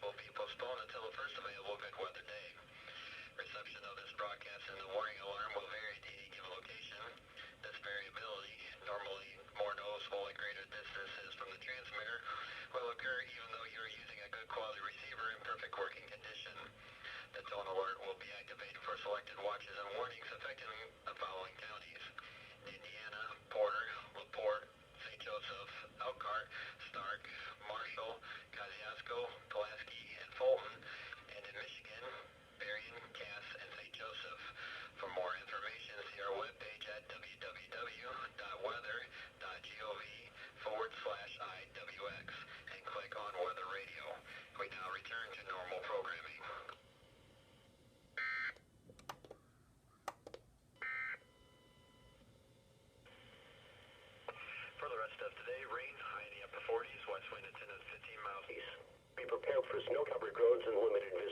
will be postponed until the first available good weather day. Reception of this broadcast and the warning alarm will vary to any given location. This variability, normally more noticeable at greater distances from the transmitter, will occur even though you are using a good quality receiver in perfect working condition. The tone alert will be activated for selected watches and warnings affecting the following counties: Indiana, Porter, LaPorte, St. Joseph, Elkhart, Stark, Marshall, Kosciuszko, Pulaski, and Fulton, and in Michigan, Berrien, Cass, and St. Joseph. For more information, see our webpage at www.weather.gov/IWX and click on Weather Radio. We now return to normal programming. For the rest of today, rain, high in the upper 40s, west wind at 10 to 15 miles east. Be prepared for snow-covered roads and limited visibility.